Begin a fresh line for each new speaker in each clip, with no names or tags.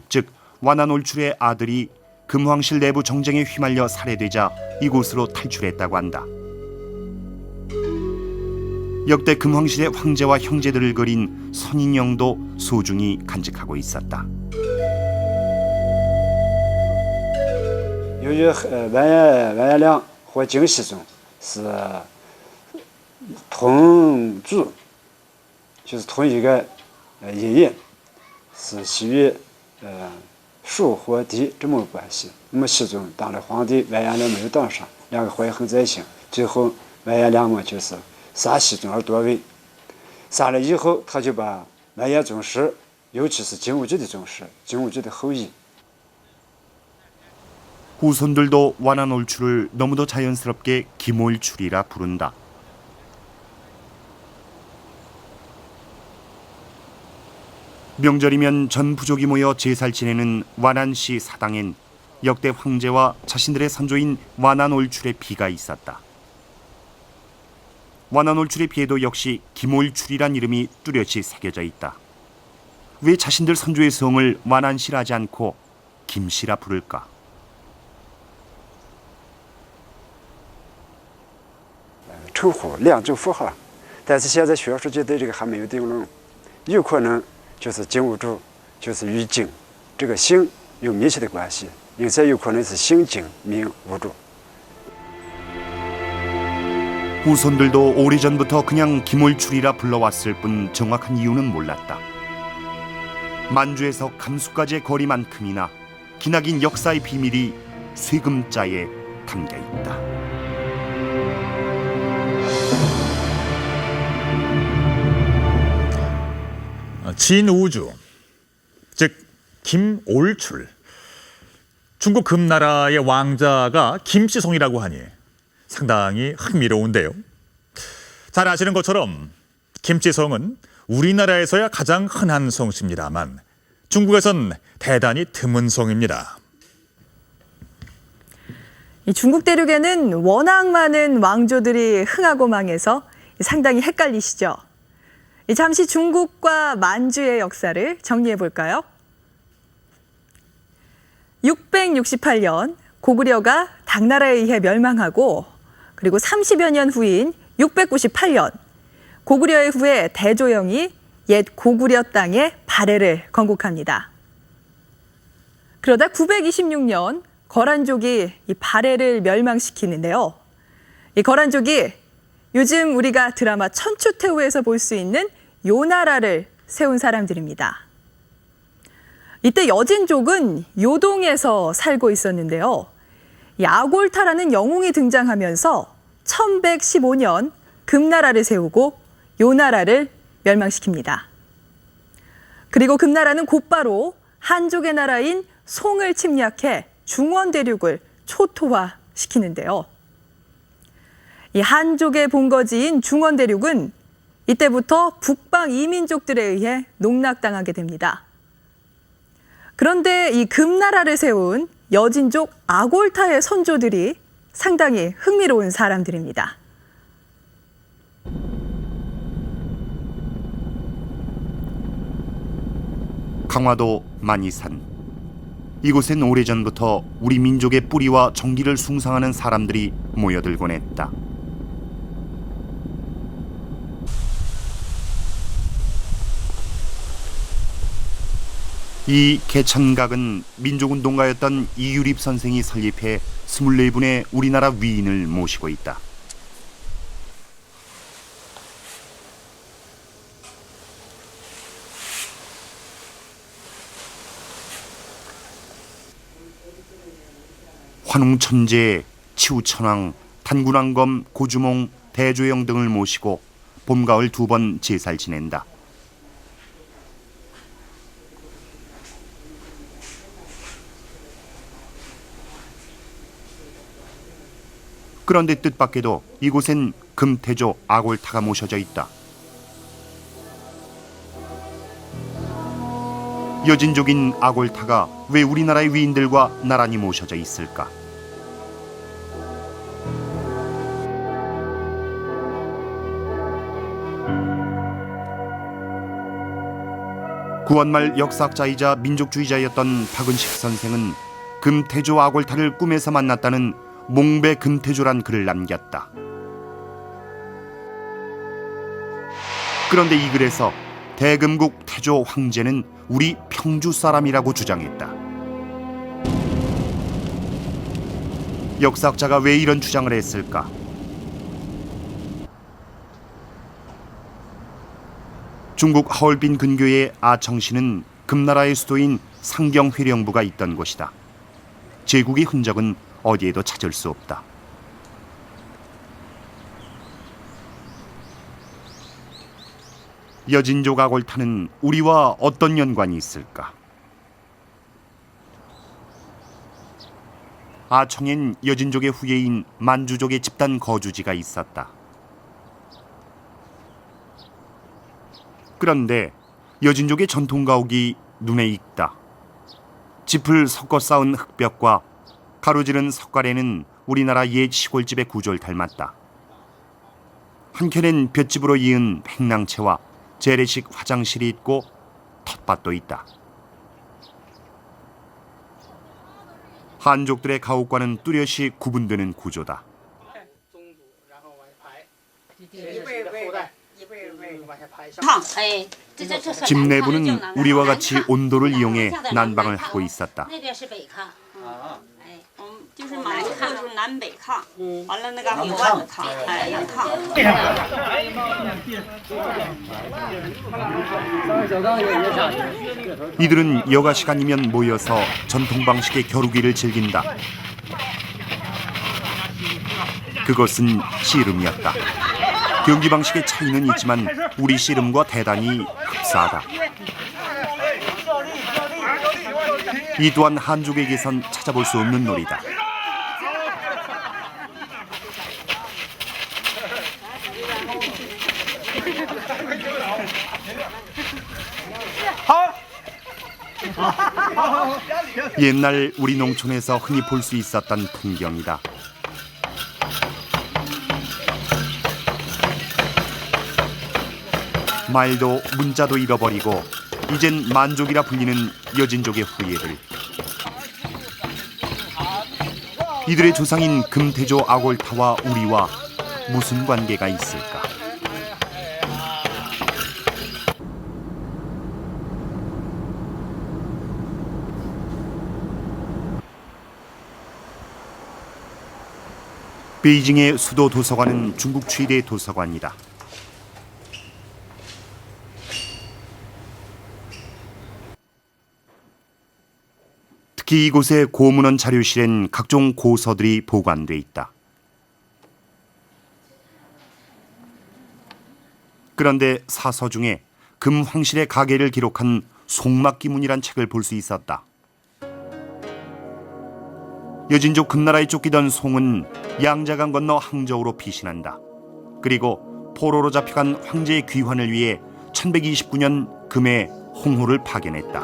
즉 완안올출의 아들이 금황실 내부 정쟁에 휘말려 살해되자 이곳으로 탈출했다고 한다. 역대 금황실의 황제와 형제들을 그린 선인형도 소중히 간직하고 있었다.
由于完颜良和金世宗是同族，就是同一个爷爷，是系于树和地这么个关系。那么世宗当了皇帝，完颜良没有当上，两个怀恨在心，最后完颜良嘛就是杀世宗而夺位。杀了以后，他就把完颜宗室，尤其是金兀术的宗室，金兀术的后裔。
후손들도 완안올출을 너무도 자연스럽게 김올출이라 부른다. 명절이면 전 부족이 모여 제사를 지내는 완안시 사당엔 역대 황제와 자신들의 선조인 완안올출의 비가 있었다. 완안올출의 비에도 역시 김올출이란 이름이 뚜렷이 새겨져 있다. 왜 자신들 선조의 성을 완안시라 하지 않고 김씨라 부를까?
称呼两种符号，但是现在学术界对这个还没有定论，有可能就是金兀术，就是与金这个姓有密切的关系，因此有可能是姓金名兀术。
후손들도 오래전부터 그냥 김올출이라 불러왔을 뿐 정확한 이유는 몰랐다. 만주에서 감수까지의 거리만큼이나 기나긴 역사의 비밀이 쇠금자에 담겨 있다.
진우주, 즉 김올출. 중국 금나라의 왕자가 김씨송이라고 하니 상당히 흥미로운데요. 잘 아시는 것처럼 김씨송은 우리나라에서야 가장 흔한 성씨입니다만 중국에선 대단히 드문 성입니다.
이 중국 대륙에는 워낙 많은 왕조들이 흥하고 망해서 상당히 헷갈리시죠? 잠시 중국과 만주의 역사를 정리해 볼까요? 668년 고구려가 당나라에 의해 멸망하고 그리고 30여 년 후인 698년 고구려의 후에 대조영이 옛 고구려 땅에 발해를 건국합니다. 그러다 926년 거란족이 이 발해를 멸망시키는데요. 이 거란족이 요즘 우리가 드라마 천추태후에서 볼 수 있는 요나라를 세운 사람들입니다. 이때 여진족은 요동에서 살고 있었는데요. 이 아골타라는 영웅이 등장하면서 1115년 금나라를 세우고 요나라를 멸망시킵니다. 그리고 금나라는 곧바로 한족의 나라인 송을 침략해 중원 대륙을 초토화시키는데요. 이 한족의 본거지인 중원 대륙은 이때부터 북방 이민족들에 의해 농락당하게 됩니다. 그런데 이 금나라를 세운 여진족 아골타의 선조들이 상당히 흥미로운 사람들입니다.
강화도 만이산. 이곳엔 오래전부터 우리 민족의 뿌리와 정기를 숭상하는 사람들이 모여들곤 했다. 이 개천각은 민족운동가였던 이유립 선생이 설립해 24분의 우리나라 위인을 모시고 있다. 환웅천재, 치우천왕, 단군왕검, 고주몽, 대조영 등을 모시고 봄, 가을 2번 제사를 지낸다. 그런데 뜻밖에도 이곳엔 금태조 아골타가 모셔져 있다. 여진족인 아골타가 왜 우리나라의 위인들과 나란히 모셔져 있을까? 구원말 역사학자이자 민족주의자였던 박은식 선생은 금태조 아골타를 꿈에서 만났다는 몽배 금태조란 글을 남겼다. 그런데 이 글에서 대금국 태조 황제는 우리 평주 사람이라고 주장했다. 역사학자가 왜 이런 주장을 했을까? 중국 하얼빈 근교의 아청시는 금나라의 수도인 상경회령부가 있던 곳이다. 제국의 흔적은 어디에도 찾을 수 없다. 여진족 아골타는 우리와 어떤 연관이 있을까? 아청엔 여진족의 후예인 만주족의 집단 거주지가 있었다. 그런데 여진족의 전통 가옥이 눈에 익다. 짚을 섞어 쌓은 흙벽과 가로지른 석가래는 우리나라 옛 시골집의 구조를 닮았다. 한켠엔 볏집으로 이은 횡랑채와 재래식 화장실이 있고 텃밭도 있다. 한족들의 가옥과는 뚜렷이 구분되는 구조다. 집 내부는 우리와 같이 온도를 이용해 난방을 하고 있었다. 이들은 여가 시간이면 모여서 전통 방식의 겨루기를 즐긴다. 그것은 씨름이었다. 경기 방식의 차이는 있지만 우리 씨름과 대단히 흡사하다. 이 또한 한족에게선 찾아볼 수 없는 놀이다. 옛날 우리 농촌에서 흔히 볼 수 있었던 풍경이다. 말도 문자도 잃어버리고 이젠 만족이라 불리는 여진족의 후예들. 이들의 조상인 금태조 아골타와 우리와 무슨 관계가 있을까? 베이징의 수도 도서관은 중국 최대 도서관이다. 특히 이곳의 고문원 자료실엔 각종 고서들이 보관돼 있다. 그런데 사서 중에 금황실의 가계를 기록한 송막기문이란 책을 볼 수 있었다. 여진족 금나라에 쫓기던 송은 양자강 건너 항저우로 피신한다. 그리고 포로로 잡혀간 황제의 귀환을 위해 1129년 금에 홍호를 파견했다.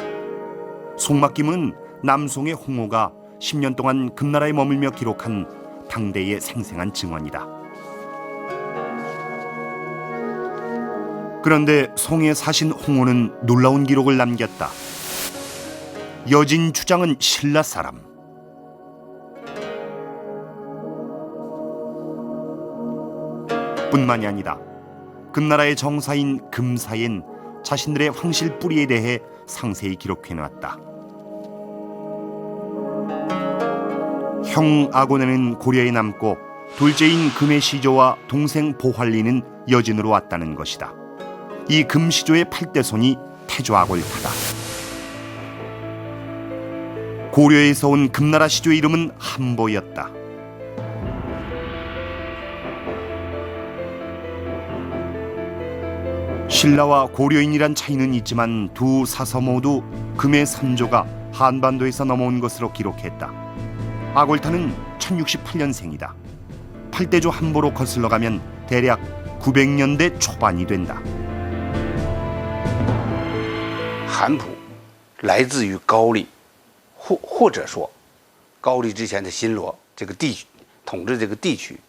송막기문은 남송의 홍호가 10년 동안 금나라에 머물며 기록한 당대의 생생한 증언이다. 그런데 송에 사신 홍호는 놀라운 기록을 남겼다. 여진 주장은 신라 사람. 뿐만이 아니다. 금나라의 정사인 금사엔 자신들의 황실 뿌리에 대해 상세히 기록해놨다. 형 아고네는 고려에 남고 둘째인 금의 시조와 동생 보활리는 여진으로 왔다는 것이다. 이 금시조의 8대 손이 태조 아골타다. 고려에서 온 금나라 시조의 이름은 한보였다. 신라와 고려인이란 차이는 있지만 두 사서 모두 금의 선조가 한반도에서 넘어온 것으로 기록했다. 아골타는 1068년생이다. 8대조 한보로 거슬러 가면 대략 900년대 초반이 된다.
韩普来自于高丽，或者说高丽之前的新罗这个地区统治这个地区，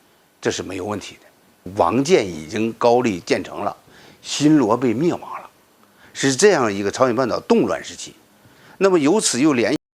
这是没有问题的。王建已经高丽建成了，新罗被灭亡了，是这样一个朝鲜半岛动乱时期。那么由此又联